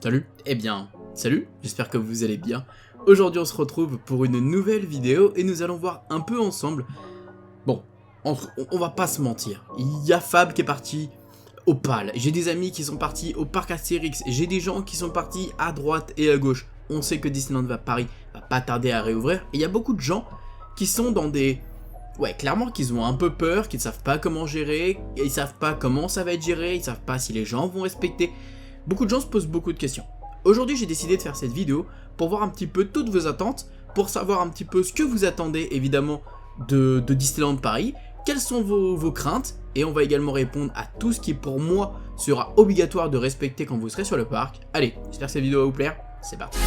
Salut. Eh bien, salut, j'espère que vous allez bien. Aujourd'hui on se retrouve pour une nouvelle vidéo et nous allons voir un peu ensemble. Bon, on va pas se mentir, il y a Fab qui est parti au PAL, j'ai des amis qui sont partis au parc Astérix, j'ai des gens qui sont partis à droite et à gauche. On sait que Disneyland Paris va pas tarder à réouvrir et il y a beaucoup de gens qui sont dans des... Ouais, clairement qu'ils ont un peu peur, qu'ils ne savent pas comment gérer, ils savent pas comment ça va être géré, ils savent pas si les gens vont respecter. Beaucoup de gens se posent beaucoup de questions. Aujourd'hui, j'ai décidé de faire cette vidéo pour voir un petit peu toutes vos attentes, pour savoir un petit peu ce que vous attendez évidemment de Disneyland Paris, quelles sont vos craintes, et on va également répondre à tout ce qui pour moi sera obligatoire de respecter quand vous serez sur le parc. Allez, j'espère que cette vidéo va vous plaire, c'est parti.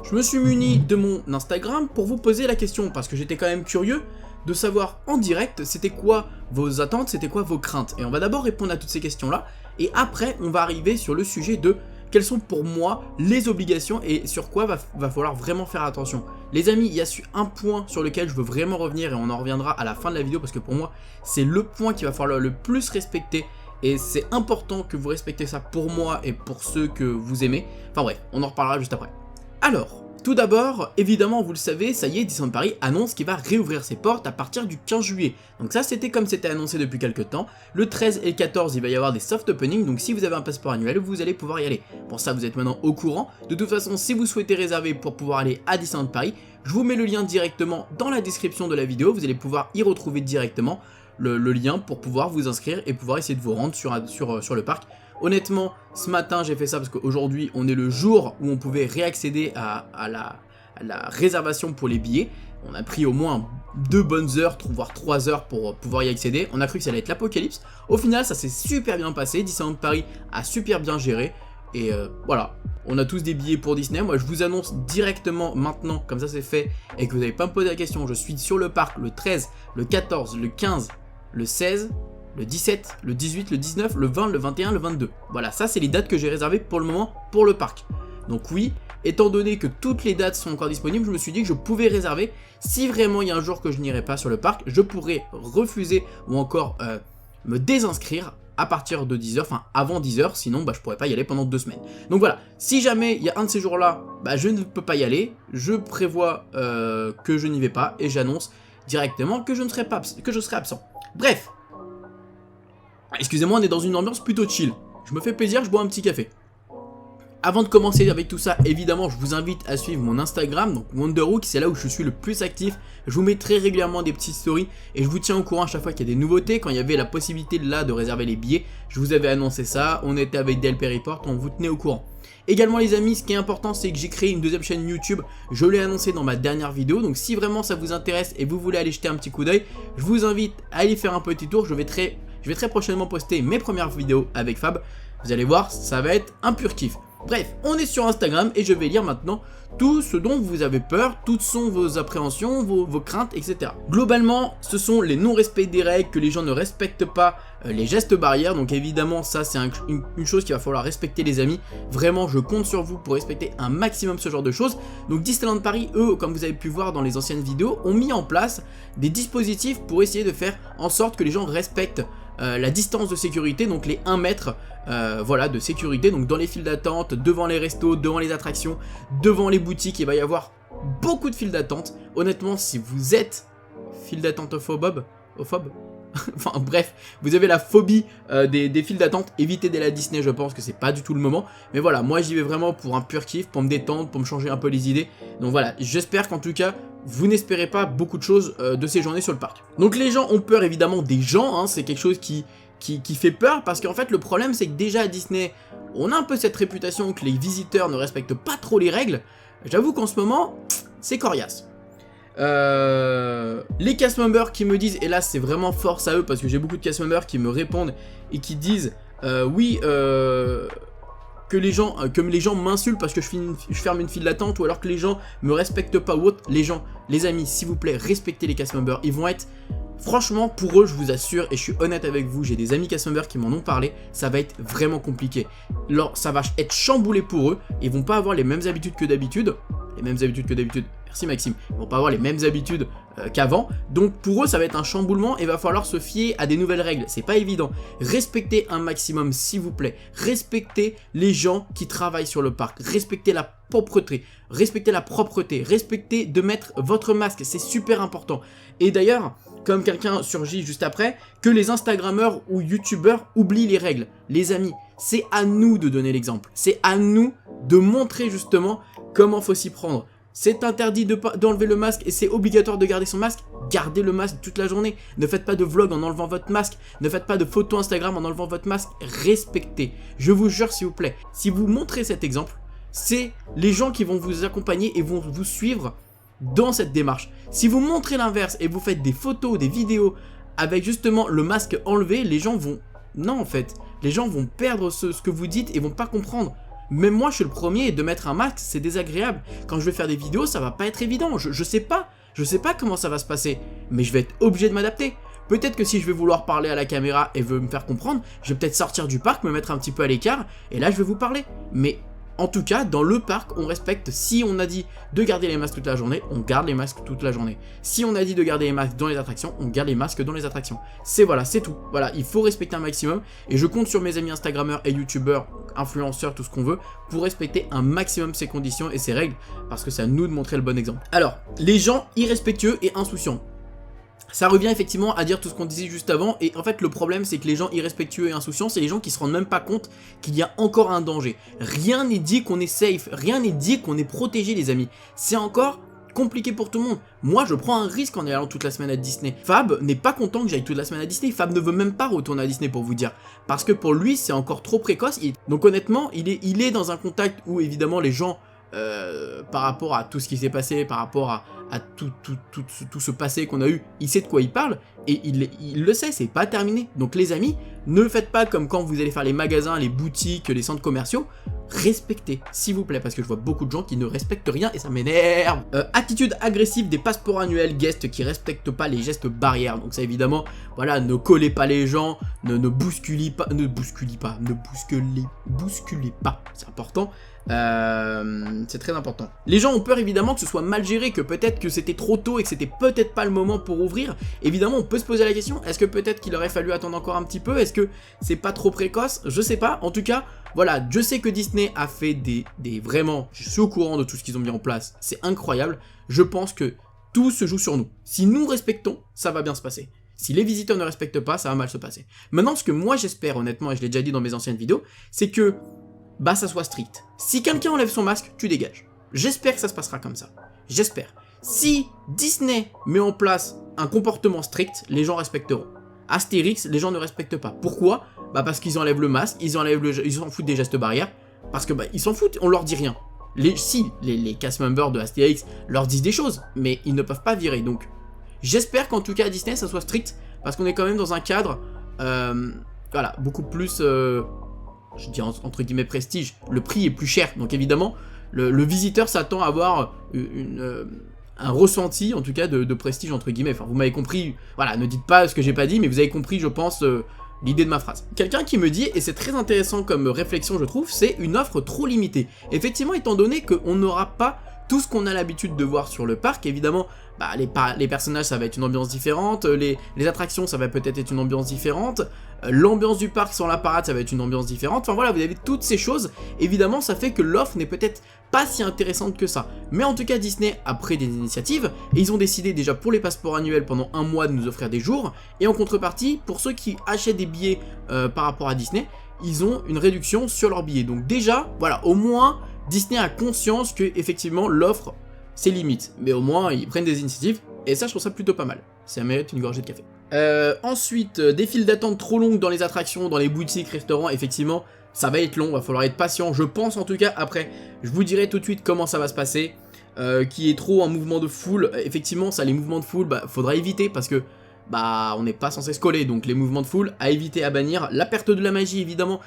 Je me suis muni de mon Instagram pour vous poser la question, parce que j'étais quand même curieux de savoir en direct c'était quoi vos attentes, c'était quoi vos craintes. Et on va d'abord répondre à toutes ces questions-là, et après on va arriver sur le sujet de quelles sont pour moi les obligations et sur quoi va falloir vraiment faire attention. Les amis, il y a un point sur lequel je veux vraiment revenir et on en reviendra à la fin de la vidéo parce que pour moi c'est le point qu'il va falloir le plus respecter. Et c'est important que vous respectez ça pour moi et pour ceux que vous aimez. Enfin bref, on en reparlera juste après. Alors, tout d'abord, évidemment, vous le savez, ça y est, Disneyland Paris annonce qu'il va réouvrir ses portes à partir du 15 juillet. Donc ça, c'était comme c'était annoncé depuis quelques temps. Le 13 et le 14, il va y avoir des soft openings, donc si vous avez un passeport annuel, vous allez pouvoir y aller. Pour ça, vous êtes maintenant au courant. De toute façon, si vous souhaitez réserver pour pouvoir aller à Disneyland Paris, je vous mets le lien directement dans la description de la vidéo. Vous allez pouvoir y retrouver directement le lien pour pouvoir vous inscrire et pouvoir essayer de vous rendre sur le parc. Honnêtement, ce matin j'ai fait ça parce qu'aujourd'hui on est le jour où on pouvait réaccéder à la réservation pour les billets. On a pris au moins 2 bonnes heures, voire 3 heures pour pouvoir y accéder. On a cru que ça allait être l'apocalypse. Au final ça s'est super bien passé, Disneyland Paris a super bien géré. Et voilà, on a tous des billets pour Disney. Moi je vous annonce directement maintenant, comme ça c'est fait, et que vous n'avez pas me poser la question, je suis sur le parc le 13, le 14, le 15, le 16... le 17, le 18, le 19, le 20, le 21, le 22. Voilà, ça c'est les dates que j'ai réservées pour le moment pour le parc. Donc oui, étant donné que toutes les dates sont encore disponibles, je me suis dit que je pouvais réserver. Si vraiment il y a un jour que je n'irai pas sur le parc, je pourrais refuser ou encore me désinscrire à partir de 10h, enfin avant 10h, sinon je pourrais pas y aller pendant 2 semaines. Donc voilà, si jamais il y a un de ces jours-là, je ne peux pas y aller, je prévois que je n'y vais pas et j'annonce directement que je serai absent. Bref. Excusez-moi, on est dans une ambiance plutôt chill. Je me fais plaisir, je bois un petit café. Avant de commencer avec tout ça, évidemment, je vous invite à suivre mon Instagram, donc Wonderwook, c'est là où je suis le plus actif. Je vous mets très régulièrement des petites stories et je vous tiens au courant à chaque fois qu'il y a des nouveautés. Quand il y avait la possibilité là de réserver les billets, je vous avais annoncé ça, on était avec DLP Report, on vous tenait au courant. Également les amis, ce qui est important, c'est que j'ai créé une deuxième chaîne YouTube, je l'ai annoncé dans ma dernière vidéo, donc si vraiment ça vous intéresse et vous voulez aller jeter un petit coup d'œil, je vous invite à aller faire un petit tour, je vais très prochainement poster mes premières vidéos avec Fab. Vous allez voir, ça va être un pur kiff. Bref, on est sur Instagram et je vais lire maintenant tout ce dont vous avez peur, toutes sont vos appréhensions, vos craintes, etc. Globalement, ce sont les non-respects des règles, que les gens ne respectent pas les gestes barrières. Donc évidemment, ça c'est une chose qu'il va falloir respecter les amis. Vraiment, je compte sur vous pour respecter un maximum ce genre de choses. Donc Disneyland Paris, eux, comme vous avez pu voir dans les anciennes vidéos, ont mis en place des dispositifs pour essayer de faire en sorte que les gens respectent la distance de sécurité, donc les 1 mètre voilà, de sécurité, donc dans les files d'attente, devant les restos, devant les attractions, devant les boutiques, il va y avoir beaucoup de files d'attente. Honnêtement, si vous êtes file d'attente ophobe, enfin bref, vous avez la phobie des files d'attente, évitez d'aller à Disney, je pense que c'est pas du tout le moment. Mais voilà, moi j'y vais vraiment pour un pur kiff, pour me détendre, pour me changer un peu les idées. Donc voilà, j'espère qu'en tout cas, vous n'espérez pas beaucoup de choses de ces journées sur le parc. Donc les gens ont peur évidemment des gens, hein, c'est quelque chose qui fait peur parce qu'en fait le problème c'est que déjà à Disney, on a un peu cette réputation que les visiteurs ne respectent pas trop les règles. J'avoue qu'en ce moment, c'est coriace. Les cast members qui me disent, et là c'est vraiment force à eux parce que j'ai beaucoup de cast members qui me répondent et qui disent oui que les gens m'insultent parce que je ferme une file d'attente, ou alors que les gens me respectent pas ou autre. Les amis, s'il vous plaît, respectez les cast members. Ils vont être, franchement, pour eux, je vous assure, et je suis honnête avec vous, j'ai des amis cast members qui m'en ont parlé, ça va être vraiment compliqué. Alors, ça va être chamboulé pour eux, ils vont pas avoir les mêmes habitudes que d'habitude. Merci Maxime. Ils vont pas avoir les mêmes habitudes qu'avant. Donc pour eux ça va être un chamboulement et va falloir se fier à des nouvelles règles, c'est pas évident. Respectez un maximum s'il vous plaît, respectez les gens qui travaillent sur le parc, respectez la propreté, respectez de mettre votre masque, c'est super important. Et d'ailleurs, comme quelqu'un surgit juste après, que les Instagrammeurs ou YouTubeurs oublient les règles. Les amis, c'est à nous de donner l'exemple, c'est à nous de montrer justement comment faut s'y prendre. C'est interdit d'enlever le masque et c'est obligatoire de garder son masque. Gardez le masque toute la journée. Ne faites pas de vlog en enlevant votre masque. Ne faites pas de photos Instagram en enlevant votre masque. Respectez. Je vous jure s'il vous plaît. Si vous montrez cet exemple, c'est les gens qui vont vous accompagner et vont vous suivre dans cette démarche. Si vous montrez l'inverse et vous faites des photos, des vidéos avec justement le masque enlevé, les gens vont... Non en fait. Les gens vont perdre ce que vous dites et vont pas comprendre. Même moi je suis le premier, de mettre un masque c'est désagréable. Quand je vais faire des vidéos ça va pas être évident, je sais pas comment ça va se passer. Mais je vais être obligé de m'adapter. Peut-être que si je vais vouloir parler à la caméra et veut me faire comprendre, je vais peut-être sortir du parc, me mettre un petit peu à l'écart et là je vais vous parler. Mais en tout cas dans le parc on respecte, si on a dit de garder les masques toute la journée, on garde les masques toute la journée. Si on a dit de garder les masques dans les attractions, on garde les masques dans les attractions. C'est tout. Voilà, il faut respecter un maximum et je compte sur mes amis Instagrammeurs et YouTubeurs, influenceurs, tout ce qu'on veut, pour respecter un maximum ces conditions et ces règles, parce que c'est à nous de montrer le bon exemple. Alors, les gens irrespectueux et insouciants. Ça revient effectivement à dire tout ce qu'on disait juste avant, et en fait le problème c'est que les gens irrespectueux et insouciants, c'est les gens qui se rendent même pas compte qu'il y a encore un danger. Rien n'est dit qu'on est safe, rien n'est dit qu'on est protégé les amis. C'est encore compliqué pour tout le monde. Moi je prends un risque en allant toute la semaine à Disney. Fab n'est pas content que j'aille toute la semaine à Disney. Fab ne veut même pas retourner à Disney pour vous dire. Parce que pour lui c'est encore trop précoce. Donc honnêtement il est dans un contact où évidemment les gens... par rapport à tout ce qui s'est passé, par rapport à tout ce passé qu'on a eu, il sait de quoi il parle, et il le sait, c'est pas terminé. Donc les amis, ne faites pas comme quand vous allez faire les magasins, les boutiques, les centres commerciaux, respectez, s'il vous plaît, parce que je vois beaucoup de gens qui ne respectent rien, et ça m'énerve. Attitude agressive des passeports annuels guests qui respectent pas les gestes barrières, donc ça évidemment, voilà, ne collez pas les gens, ne bousculez pas, c'est important. C'est très important. Les gens ont peur évidemment que ce soit mal géré, que peut-être que c'était trop tôt et que c'était peut-être pas le moment pour ouvrir. Évidemment on peut se poser la question, est-ce que peut-être qu'il aurait fallu attendre encore un petit peu, est-ce que c'est pas trop précoce, je sais pas. En tout cas voilà, je sais que Disney a fait des vraiment, je suis au courant de tout ce qu'ils ont mis en place, c'est incroyable. Je pense que tout se joue sur nous. Si nous respectons, ça va bien se passer. Si les visiteurs ne respectent pas, ça va mal se passer. Maintenant ce que moi j'espère honnêtement, et je l'ai déjà dit dans mes anciennes vidéos, c'est que ça soit strict. Si quelqu'un enlève son masque, tu dégages. J'espère que ça se passera comme ça. J'espère. Si Disney met en place un comportement strict, les gens respecteront. Astérix, les gens ne respectent pas. Pourquoi ? Parce qu'ils enlèvent le masque, ils s'en foutent des gestes barrières, parce que ils s'en foutent, on leur dit rien. Les cast members de Astérix leur disent des choses, mais ils ne peuvent pas virer. Donc, j'espère qu'en tout cas à Disney ça soit strict, parce qu'on est quand même dans un cadre, voilà, beaucoup plus... je dis entre guillemets prestige, le prix est plus cher, donc évidemment le visiteur s'attend à avoir un ressenti en tout cas de prestige entre guillemets. Enfin vous m'avez compris, voilà, ne dites pas ce que j'ai pas dit, mais vous avez compris je pense l'idée de ma phrase. Quelqu'un qui me dit, et c'est très intéressant comme réflexion je trouve, c'est une offre trop limitée. Effectivement étant donné qu'on n'aura pas tout ce qu'on a l'habitude de voir sur le parc, évidemment les personnages ça va être une ambiance différente, les attractions ça va peut-être être une ambiance différente, l'ambiance du parc sans la parade ça va être une ambiance différente, enfin voilà vous avez toutes ces choses, évidemment ça fait que l'offre n'est peut-être pas si intéressante que ça. Mais en tout cas Disney a pris des initiatives, et ils ont décidé déjà pour les passeports annuels pendant un mois de nous offrir des jours, et en contrepartie pour ceux qui achètent des billets par rapport à Disney, ils ont une réduction sur leurs billets. Donc déjà, voilà, au moins Disney a conscience que effectivement l'offre c'est limite, mais au moins ils prennent des initiatives, et ça je trouve ça plutôt pas mal, ça mérite une gorgée de café. Ensuite, des files d'attente trop longues dans les attractions, dans les boutiques, restaurants, effectivement ça va être long, va falloir être patient, je pense en tout cas. Après je vous dirai tout de suite comment ça va se passer. Qui est trop un mouvement de foule, effectivement ça, les mouvements de foule, faudra éviter, parce que on n'est pas censé se coller, donc les mouvements de foule à éviter, à bannir. La perte de la magie évidemment,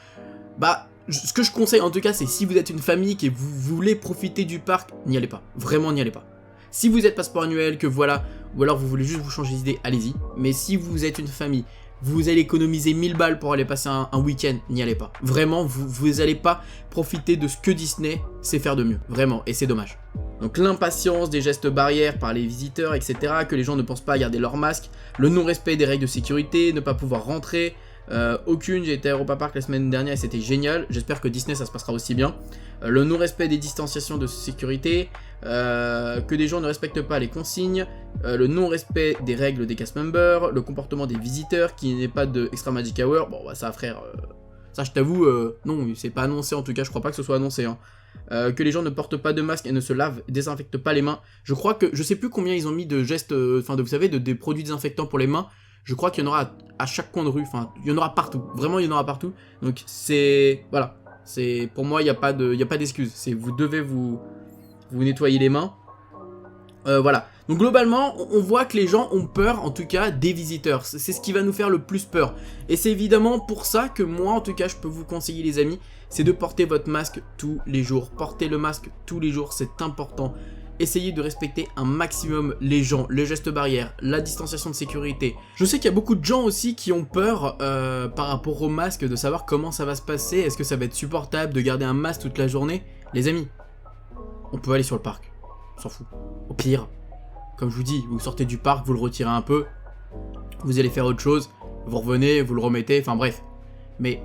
ce que je conseille en tout cas, c'est si vous êtes une famille et vous voulez profiter du parc, n'y allez pas, vraiment n'y allez pas. Si vous êtes passeport annuel, que voilà, ou alors vous voulez juste vous changer d'idée, allez-y. Mais si vous êtes une famille, vous allez économiser 1000 balles pour aller passer un week-end, n'y allez pas. Vraiment, vous allez pas profiter de ce que Disney sait faire de mieux, vraiment, et c'est dommage. Donc l'impatience des gestes barrières par les visiteurs, etc., que les gens ne pensent pas à garder leur masque, le non-respect des règles de sécurité, ne pas pouvoir rentrer, aucune, j'ai été à Europa Park la semaine dernière et c'était génial, j'espère que Disney ça se passera aussi bien, le non-respect des distanciations de sécurité, que des gens ne respectent pas les consignes, le non-respect des règles des cast members, le comportement des visiteurs, qu'il n'y ait pas de Extra Magic Hour, bon bah ça frère, ça je t'avoue, non, c'est pas annoncé en tout cas, je crois pas que ce soit annoncé, hein. Que les gens ne portent pas de masque et ne se lavent, désinfectent pas les mains. Je crois que, je sais plus combien ils ont mis de gestes, enfin vous savez, des produits désinfectants pour les mains. Je crois qu'il y en aura à chaque coin de rue, enfin il y en aura partout, vraiment il y en aura partout. Donc c'est, voilà, c'est, pour moi il n'y a pas d'excuse, c'est vous devez vous nettoyer les mains. Voilà, donc globalement on voit que les gens ont peur en tout cas des visiteurs, c'est ce qui va nous faire le plus peur. Et c'est évidemment pour ça que moi en tout cas je peux vous conseiller les amis, c'est de porter votre masque tous les jours. Portez le masque tous les jours, c'est important. Essayez de respecter un maximum les gens, les gestes barrières, la distanciation de sécurité. Je sais qu'il y a beaucoup de gens aussi qui ont peur par rapport au masque, de savoir comment ça va se passer, est-ce que ça va être supportable de garder un masque toute la journée. Les amis, on peut aller sur le parc, on s'en fout. Au pire, comme je vous dis, vous sortez du parc, vous le retirez un peu, vous allez faire autre chose, vous revenez, vous le remettez, enfin bref. Mais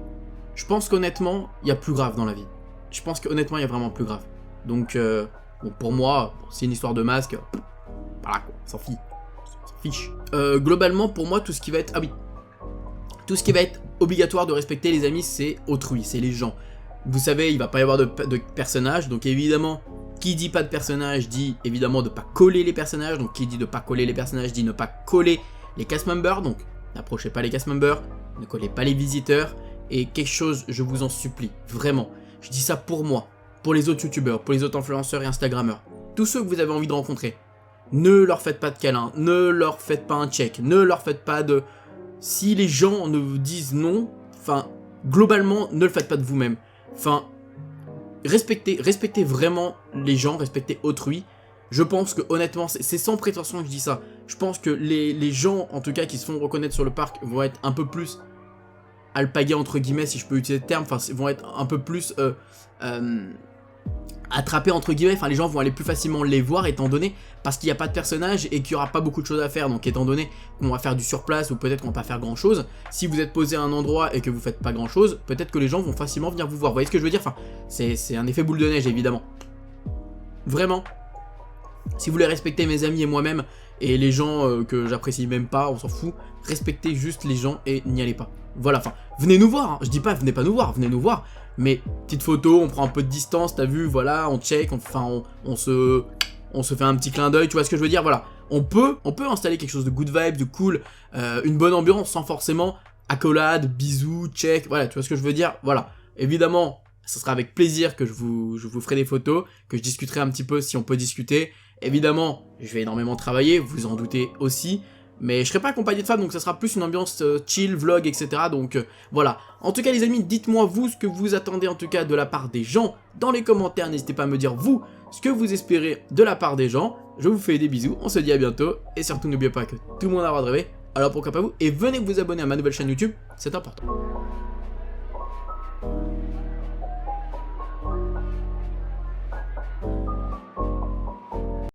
je pense qu'honnêtement, il y a plus grave dans la vie. Je pense qu'honnêtement, il y a vraiment plus grave. Donc, bon, pour moi, c'est une histoire de masque. Voilà quoi, s'en fiche. Globalement, pour moi, tout ce qui va être... Ah oui. Tout ce qui va être obligatoire de respecter, les amis, c'est autrui, c'est les gens. Vous savez, il va pas y avoir de personnages, donc évidemment, qui dit pas de personnages, dit évidemment de pas coller les personnages. Donc qui dit de pas coller les personnages, dit ne pas coller les cast members. Donc n'approchez pas les cast members, ne collez pas les visiteurs. Et quelque chose, je vous en supplie, vraiment, je dis ça pour moi, pour les autres youtubeurs, pour les autres influenceurs et instagrammeurs, tous ceux que vous avez envie de rencontrer, ne leur faites pas de câlin, ne leur faites pas un check, ne leur faites pas de... Si les gens ne vous disent non, enfin, globalement, ne le faites pas de vous-même. Enfin, respectez vraiment les gens, respectez autrui. Je pense que honnêtement, c'est sans prétention que je dis ça. Je pense que les gens, en tout cas, qui se font reconnaître sur le parc, vont être un peu plus... alpagués entre guillemets, si je peux utiliser le terme, enfin vont être un peu plus attrapés entre guillemets, enfin les gens vont aller plus facilement les voir étant donné, parce qu'il n'y a pas de personnage et qu'il n'y aura pas beaucoup de choses à faire, donc étant donné qu'on va faire du surplace ou peut-être qu'on va pas faire grand chose, si vous êtes posé à un endroit et que vous faites pas grand chose, peut-être que les gens vont facilement venir vous voir, vous voyez ce que je veux dire, enfin c'est un effet boule de neige évidemment. Vraiment, si vous voulez respecter mes amis et moi-même, et les gens que j'apprécie même pas, on s'en fout, respectez juste les gens et n'y allez pas. Voilà, enfin, venez nous voir, hein. Je dis pas venez pas nous voir, venez nous voir, mais petite photo, on prend un peu de distance, t'as vu, voilà, on check, on se fait un petit clin d'œil, tu vois ce que je veux dire, voilà. On peut installer quelque chose de good vibe, de cool, une bonne ambiance sans forcément accolade, bisous, check, voilà, tu vois ce que je veux dire, voilà. Évidemment, ce sera avec plaisir que je vous ferai des photos, que je discuterai un petit peu si on peut discuter. Évidemment, je vais énormément travailler, vous en doutez aussi, mais je serai pas accompagné de femmes, donc ça sera plus une ambiance chill, vlog, etc. Donc voilà. En tout cas les amis, dites-moi vous ce que vous attendez en tout cas de la part des gens dans les commentaires. N'hésitez pas à me dire vous ce que vous espérez de la part des gens. Je vous fais des bisous, on se dit à bientôt, et surtout n'oubliez pas que tout le monde a le droit de rêver, alors pourquoi pas vous, et venez vous abonner à ma nouvelle chaîne YouTube, c'est important.